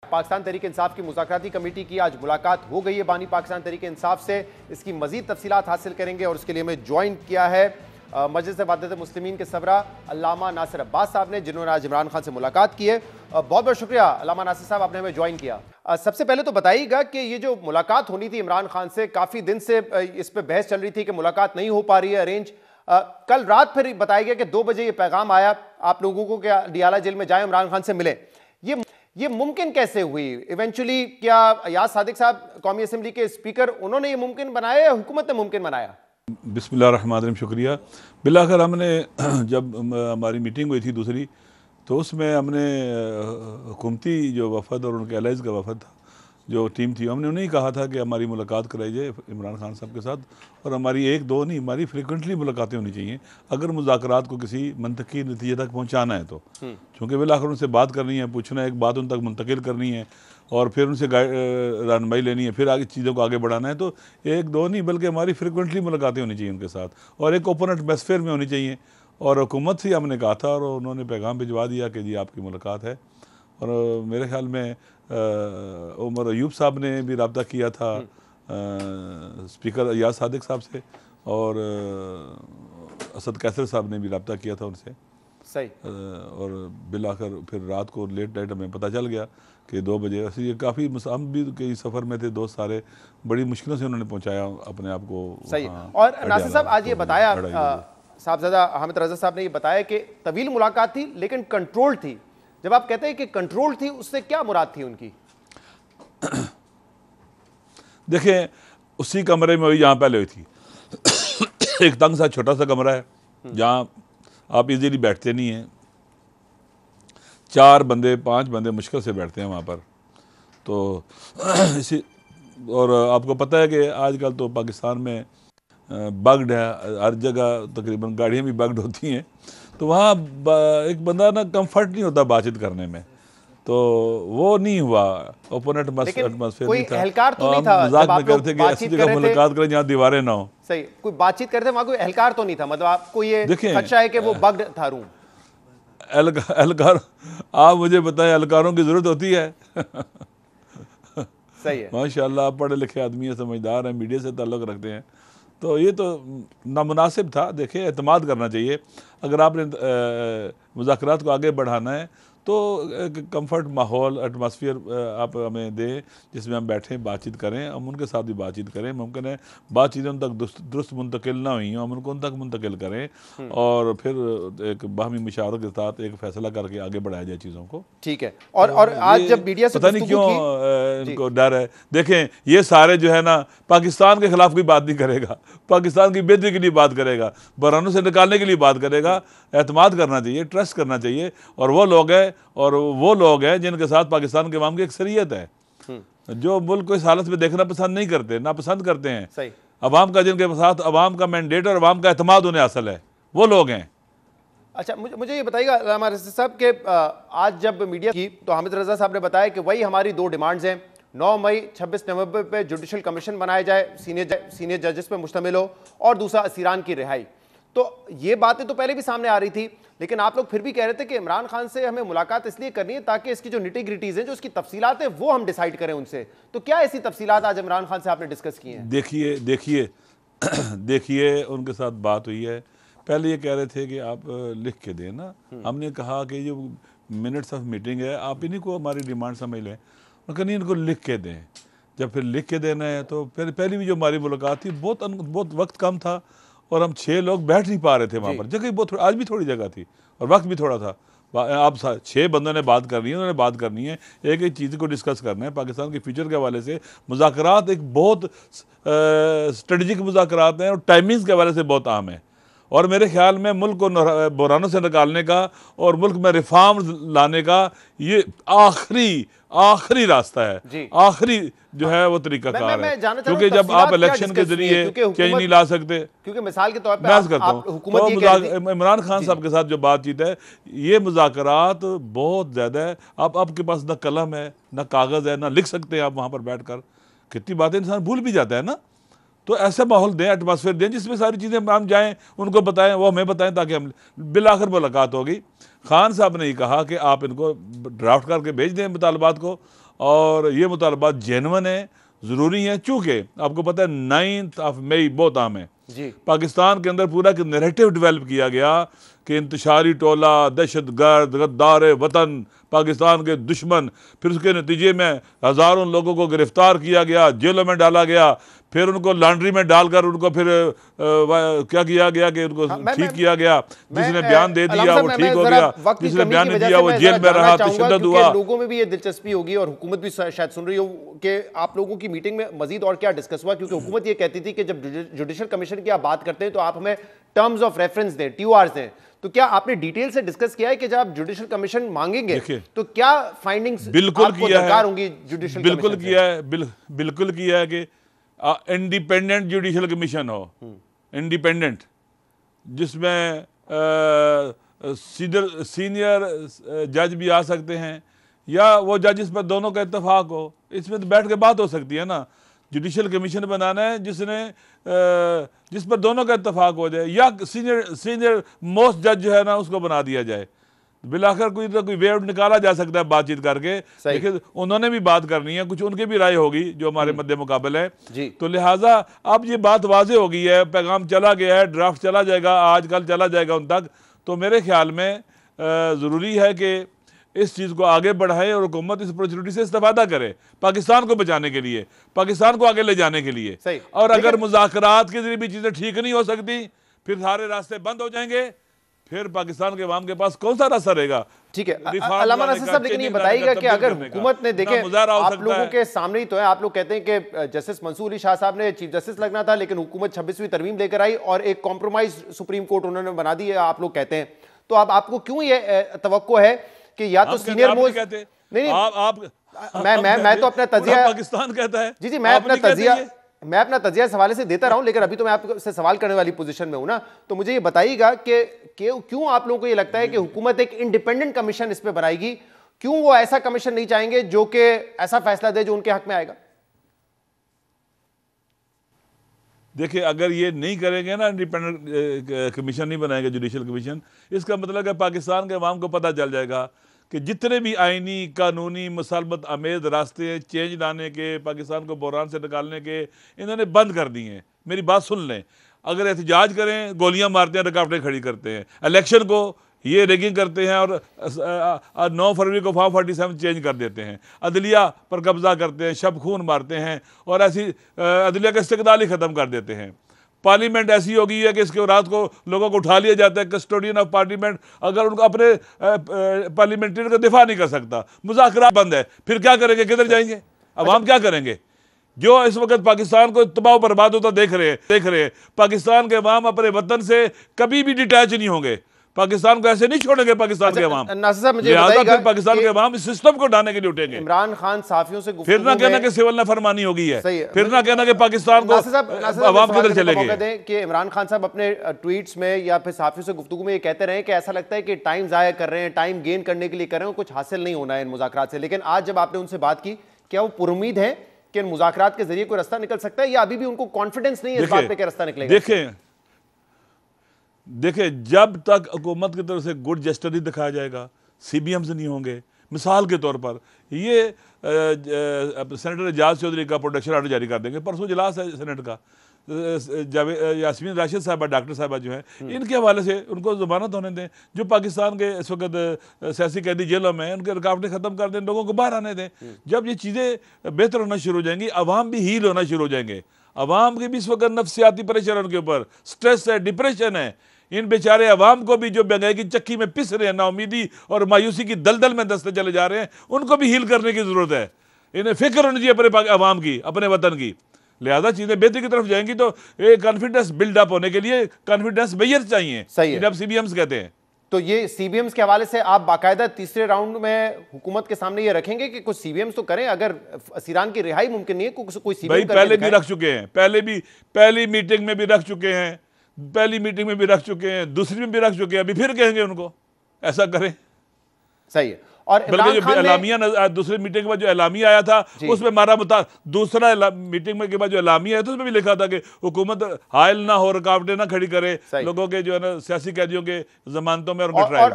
पाकिस्तान तहरीक इंसाफ की मुज़ाकराती कमेटी की आज मुलाकात हो गई है बानी पाकिस्तान तहरीक इंसाफ से। इसकी मजीद तफसीलात हासिल करेंगे और उसके लिए हमें ज्वाइन किया है मजलिस वादत मुस्लिमीन के सबरा अल्लामा नासिर अब्बास साहब ने, जिन्होंने आज इमरान खान से मुलाकात की है। बहुत बहुत शुक्रिया अल्लामा नासिर साहब, आपने हमें ज्वाइन किया। सबसे पहले तो बताइएगा कि ये जो मुलाकात होनी थी इमरान खान से, काफ़ी दिन से इस पर बहस चल रही थी कि मुलाकात नहीं हो पा रही है अरेंज। कल रात फिर बताया गया कि 2 बजे ये पैगाम आया आप लोगों को कि डियाला जेल में जाए, इमरान खान से मिले। ये मुमकिन कैसे हुई इवेंचुअली? क्या अयाज सादिक साहब कौमी असम्बली के स्पीकर, उन्होंने ये मुमकिन बनाया या हुकूमत ने मुमकिन बनाया? बिस्मिल्लाहिर्रहमानिर्रहीम, शुक्रिया। बिलाखिर हमने जब हमारी मीटिंग हुई थी दूसरी, तो उसमें हमने हुकूमती जो वफद और उनके एलाइज का वफद था, जो टीम थी, हमने उन्हें कहा था कि हमारी मुलाकात कराई जाए इमरान खान साहब के साथ। और हमारी एक दो नहीं, हमारी फ्रिक्वेंटली मुलाकातें होनी चाहिए अगर मुज़ाकरात को किसी मंतकी नतीजे तक पहुँचाना है तो। चूँकि बिलाखिर उनसे बात करनी है, पूछना है, एक बात उन तक मुंतकिल करनी है और फिर उनसे रहनुमाई लेनी है, फिर आगे चीज़ों को आगे बढ़ाना है। तो एक दो नहीं बल्कि हमारी फ्रिक्वेंटली मुलाकातें होनी चाहिए उनके साथ, और एक ओपन एटमॉस्फेयर में होनी चाहिए। और हुकूमत से हमने कहा था और उन्होंने पैगाम भिजवा दिया कि जी आपकी मुलाकात है। और मेरे ख्याल में उमर अयूब साहब ने भी रब्ता किया था स्पीकर अयाज सादिक साहब से, और असद कैसर साहब ने भी रब्ता किया था उनसे। सही। और बिलाखिर फिर रात को लेट नाइट हमें पता चल गया कि 2 बजे। ऐसे ये काफ़ी हम भी कई सफ़र में थे, दोस्त सारे, बड़ी मुश्किलों से उन्होंने पहुंचाया अपने आप को। सही। और नासिर साहब आज ये बताया, साहबजादा हामिद रजा साहब ने ये बताया कि तवील मुलाकात थी लेकिन कंट्रोल थी। जब आप कहते हैं कि कंट्रोल थी, उससे क्या मुराद थी उनकी? देखें, उसी कमरे में हुई जहाँ पहले हुई थी। एक तंग सा छोटा सा कमरा है जहाँ आप इजीली बैठते नहीं हैं, 4 बंदे 5 बंदे मुश्किल से बैठते हैं वहाँ पर। तो इसी, और आपको पता है कि आजकल तो पाकिस्तान में बग्ड है, हर जगह तकरीबन गाड़ियाँ भी बग्ड होती हैं। तो वहाँ एक बंदा ना कंफर्ट नहीं होता बातचीत करने में, तो वो नहीं हुआ। ओपन एटमॉस्फेयर नहीं था, एहलकार तो नहीं था। मजाक में कहते कि ऐसी जगह मुलाकात करें जहाँ दीवारें ना हो। सही, कोई बातचीत करते वहाँ कोई एहलकार तो नहीं था, मतलब आपको ये खदशा है कि वो बग्ड था रूम? एहलकार, आप मुझे बताएं, एहलकारों की जरूरत होती है? सही है, माशाल्लाह, आप पढ़े लिखे आदमी हैं, समझदार हैं, मीडिया से ताल्लुक़ रखते हैं, तो ये तो नामुनासिब था। देखिए, एतमाद करना चाहिए। अगर आपने मुज़ाकरात को आगे बढ़ाना है तो एक कंफर्ट माहौल एटमॉस्फेयर आप हमें दें जिसमें हम बैठें, बातचीत करें, हम उनके साथ भी बातचीत करें। मुमकिन है बातचीतें उन तक दुरुस्त मुंतकिल ना हुई हों, हम उनको उन तक मुंतकिल करें और फिर एक बाहमी मुशावरत के साथ एक फ़ैसला करके आगे बढ़ाया जाए चीज़ों को। ठीक है। और आज जब मीडिया से पता नहीं क्यों इनको डर है। देखें, ये सारे जो है ना, पाकिस्तान के खिलाफ कोई बात नहीं करेगा, पाकिस्तान की बेहतरी के लिए बात करेगा, बहरानों से निकालने के लिए बात करेगा। एतमाद करना चाहिए, ट्रस्ट करना चाहिए। और वो लोग हैं जिनके साथ पाकिस्तान के अवाम की अक्सरियत है, जो मुल्क को इस हालत में देखना पसंद नहीं करते, नापसंद करते हैं। सही। अवाम का, जिनके साथ अवाम का मैंडेट और अवाम का एतमाद उन्हें हासिल है, वो लोग हैं। अच्छा, मुझे ये बताइएगा अल्लामा रज़ा साहब के आज जब मीडिया की तो हामिद रज़ा साहब ने बताया कि वही हमारी 2 डिमांड्स हैं। 9 मई 26 नवंबर पे जुडिशल कमीशन बनाया जाए, सीनियर जजेस पे मुश्तमिल हो, और दूसरा असीरान की रिहाई। तो ये बातें तो पहले भी सामने आ रही थी, लेकिन आप लोग फिर भी कह रहे थे कि इमरान खान से हमें मुलाकात इसलिए करनी है ताकि इसकी जो निटी ग्रिटीज हैं, जो इसकी तफसीलात है, वो हम डिसाइड करें उनसे। तो क्या ऐसी तफसीलात आज इमरान खान से आपने डिस्कस की हैं? देखिए उनके साथ बात हुई है। पहले ये कह रहे थे कि आप लिख के दें ना। हमने कहा कि जो मिनट्स ऑफ मीटिंग है, आप इन्हीं को हमारी डिमांड समझ लें, नहीं, इनको लिख के दें। जब फिर लिख के देना है तो फिर पहली भी जो हमारी मुलाकात थी, बहुत वक्त कम था और हम 6 लोग बैठ नहीं पा रहे थे वहाँ पर। जगह बहुत, आज भी थोड़ी जगह थी और वक्त भी थोड़ा था। आप 6 बंदों ने बात करनी है, उन्होंने बात करनी है, एक एक चीज़ को डिस्कस करना है। पाकिस्तान के फ्यूचर के हवाले से मुज़ाकरात एक बहुत स्ट्रेटजिक मुज़ाकरात हैं और टाइमिंग्स के हवाले से बहुत अहम है। और मेरे ख्याल में मुल्क को बहरानों से निकालने का और मुल्क में रिफॉर्म लाने का ये आखिरी रास्ता है, आखिरी जो है वो तरीकाकार है। क्योंकि जब आप इलेक्शन के जरिए चेंज नहीं ला सकते, क्योंकि मिसाल के तौर पर करता हूँ, तो इमरान खान साहब के साथ जो बातचीत है, ये मुज़ाकरात बहुत ज़्यादा है। आपके पास ना कलम है, ना कागज़ है, ना लिख सकते हैं आप वहाँ पर बैठ कर। कितनी बातें इंसान भूल भी जाता है ना। तो ऐसा माहौल दें, एटमॉस्फेयर दें जिसमें सारी चीज़ें हम जाएं, उनको बताएं, वो हमें बताएं, ताकि हम बिलाखिर मुलाकात होगी। खान साहब ने ही कहा कि आप इनको ड्राफ्ट करके भेज दें मुतालबात को और ये मुतालबात जेन्युइन है, ज़रूरी है। चूँकि आपको पता है 9 मई बहुत आम है जी, पाकिस्तान के अंदर पूरा एक नैरेटिव डेवलप किया गया कि इंतशारी टोला, दहशतगर्द, गद्दार वतन, पाकिस्तान के दुश्मन। फिर उसके नतीजे में हज़ारों लोगों को गिरफ्तार किया गया, जेलों में डाला गया, फिर उनको लॉन्ड्री में डालकर उनको फिर क्या किया गया कि उनको ठीक किया गया। जिसने बयान दे दिया वो ठीक हो गया, जिसने बयान नहीं दिया वो जेल में रहा, तशद्दुद हुआ। लोगों में भी ये दिलचस्पी होगी और हुकूमत भी शायद सुन रही हो कि आप लोगों की मीटिंग में मजीद और क्या डिस्कस हुआ, क्योंकि हुकूमत ये कहती थी कि जब जुडिशल कमीशन की आप बात करते हैं तो आप हमें टर्म्स ऑफ रेफरेंस दें, TORs दें। तो क्या आपने डिटेल से डिस्कस किया है कि जब आप जुडिशल कमीशन मांगेंगे तो क्या फाइंडिंग्स बिल्कुल किया है, होंगी जुडिशल बिल्कुल किया है, बिल्कुल किया है कि इंडिपेंडेंट जुडिशल कमीशन हो, इंडिपेंडेंट, जिसमें सीनियर जज भी आ सकते हैं या वो जज पर दोनों का इत्तेफाक हो। इसमें तो बैठ के बात हो सकती है ना। जुडिशल कमीशन बनाना है जिस पर दोनों का इत्तेफाक हो जाए, या सीनियर मोस्ट जज जो है ना उसको बना दिया जाए। बिलाखिर कोई तो कोई वे आउट निकाला जा सकता है बातचीत करके। लेकिन उन्होंने भी बात करनी है, कुछ उनकी भी राय होगी जो हमारे मद्दे मुकाबल है। तो लिहाजा अब ये बात वाजे हो गई है, पैगाम चला गया है, ड्राफ्ट चला जाएगा, आज कल चला जाएगा उन तक। तो मेरे ख्याल में ज़रूरी है कि इस चीज़ को आगे बढ़ाए और हुकूमत इस अपॉर्चुनिटी से इस्तेफादा करे पाकिस्तान को बचाने के लिए, पाकिस्तान को आगे ले जाने के लिए। और अगर मुज़ाकरात के जरिए भी चीज़ें ठीक नहीं हो सकती, फिर सारे रास्ते बंद हो जाएंगे, फिर पाकिस्तान के अवाम के पास कौन सा रास्ता रहेगा। ठीक है अल्लामा नासिर साहब, लेकिन ये बताइएगा कि अगर हुकूमत ने, देखे आप लोगों के सामने ही तो है, आप लोग कहते हैं कि जस्टिस मंसूर अली शाह साहब ने चीफ जस्टिस लगना था, लेकिन हुकूमत 26वीं तरमीम लेकर आई और एक कॉम्प्रोमाइज सुप्रीम कोर्ट उन्होंने बना दी है, आप लोग कहते हैं। तो अब आपको क्यों ये तवक्को है कि या तो सीनियर मोस्ट, नहीं मैं तो अपना तजिया पाकिस्तान कहता है, जी मैं अपना तजिया इस हवाले से देता रहा हूं, लेकिन अभी तो मैं आपसे सवाल करने वाली पोजीशन में हूं ना। तो मुझे ये बताइएगा कि क्यों आप लोगों को ये लगता है कि हुकूमत एक इंडिपेंडेंट कमीशन इस पे बनाएगी? क्यों वो ऐसा कमीशन नहीं चाहेंगे जो कि ऐसा फैसला दे जो उनके हक में आएगा? देखिए, अगर ये नहीं करेंगे ना, इंडिपेंडेंट कमीशन नहीं बनाएंगे जुडिशल कमीशन, इसका मतलब है पाकिस्तान के अवाम को पता चल जाएगा कि जितने भी आइनी, कानूनी, मुसालमत आमेज रास्ते हैं चेंज लाने के, पाकिस्तान को बहरान से निकालने के, इन्होंने बंद कर दिए हैं। मेरी बात सुन लें, अगर एहतजाज करें, गोलियां मारते हैं, रुकावटें खड़ी करते हैं, इलेक्शन को ये रेगिंग करते हैं और 9 फरवरी को फॉर्म 47 चेंज कर देते हैं, अदलिया पर कब्जा करते हैं, शब खून मारते हैं और ऐसी अदलिया का इस्तिक़लाल ही ख़त्म कर देते हैं। पार्लियामेंट ऐसी हो गई है कि इसके रात को लोगों को उठा लिया जाता है, कस्टोडियन ऑफ पार्लियामेंट अगर उनको अपने पार्लियामेंट्रियन का दिफा नहीं कर सकता, मुज़ाकरात बंद है, फिर क्या करेंगे, किधर जाएंगे, अवाम क्या करेंगे? जो इस वक्त पाकिस्तान को तबाह बर्बाद होता देख रहे हैं, पाकिस्तान के अवाम अपने वतन से कभी भी डिटैच नहीं होंगे, पाकिस्तान को ऐसे नहीं छोड़ेंगे पाकिस्तान के अवाम। फिर पाकिस्तान के अवाम इस सिस्टम को ढाने के लिए उठेंगे। इमरान खान साफियों से फिर ना कहना कि सिविल नाफरमानी हो गई है, फिर ना कहना कि पाकिस्तान को अवाम किधर चलेंगे। कि इमरान खान साहब अपने ट्वीट्स में या फिर साफियों से गुफ्तगू में ये कहते रहे कि ऐसा लगता है कि टाइम जाया कर रहे हैं, टाइम गेन करने के लिए कर रहे हैं, कुछ हासिल नहीं होना है इन मुज़ाकरात से। लेकिन आज जब आपने उनसे बात की, क्या वो पुरुम्मीद है कि इन मुज़ाकरात के जरिए कोई रास्ता निकल सकता है, या अभी भी उनको कॉन्फिडेंस नहीं है इस बात पे कि रास्ता निकलेगा? देखिए, जब तक हुकूमत की तरफ से गुड जेस्चर नहीं दिखाया जाएगा, CBMs नहीं होंगे। मिसाल के तौर पर ये सेनेटर एजाज चौधरी का प्रोटेक्शन ऑर्डर जारी कर देंगे, परसों इजलास है सेनेट का, यास्मीन राशिद साहबा, डॉक्टर साहबा जो है, इनके हवाले से उनको ज़मानत होने दें। जो पाकिस्तान के इस वक्त सियासी कैदी जेलों में हैं, उनके रुकावटें ख़त्म कर दें, लोगों को बाहर आने दें। जब ये चीज़ें बेहतर होना शुरू हो जाएंगी, अवाम भी हील होना शुरू हो जाएंगे। अवाम की भी इस वक्त नफ्सियाती प्रेशर, उनके ऊपर स्ट्रेस है, डिप्रेशन है। इन बेचारे अवाम को भी जो महंगाई की चक्की में पिस रहे हैं, नाउमीदी और मायूसी की दलदल में दसते चले जा रहे हैं, उनको भी हील करने की ज़रूरत है। इन्हें फिक्र होनी चाहिए अपने अवाम की, अपने वतन की। लिहाजा चीज़ें बेहतरी की तरफ जाएंगी तो एक कॉन्फिडेंस बिल्डअप होने के लिए कॉन्फिडेंस मेजर चाहिए, जब CBMs कहते हैं। तो ये CBMs के हवाले से आप बाकायदा तीसरे राउंड में हुकूमत के सामने ये रखेंगे कि कुछ CBMs तो करें, अगर असीरान की रिहाई मुमकिन नहीं है कोई CBM पहले भी रख चुके हैं, पहली मीटिंग में भी रख चुके हैं, पहली मीटिंग में भी रख चुके हैं, दूसरी में भी रख चुके हैं, अभी फिर कहेंगे उनको ऐसा करें। सही है। और इमरान खान एलामिया, दूसरी मीटिंग के बाद जो एलामिया आया था उसमें मारा मुता, दूसरा मीटिंग में के बाद जो एलामिया आया था उसमें भी लिखा था कि हुकूमत हायल ना हो, रुकावटें ना खड़ी करे लोगों के जो है ना सियासी कैदियों के जमानतों में और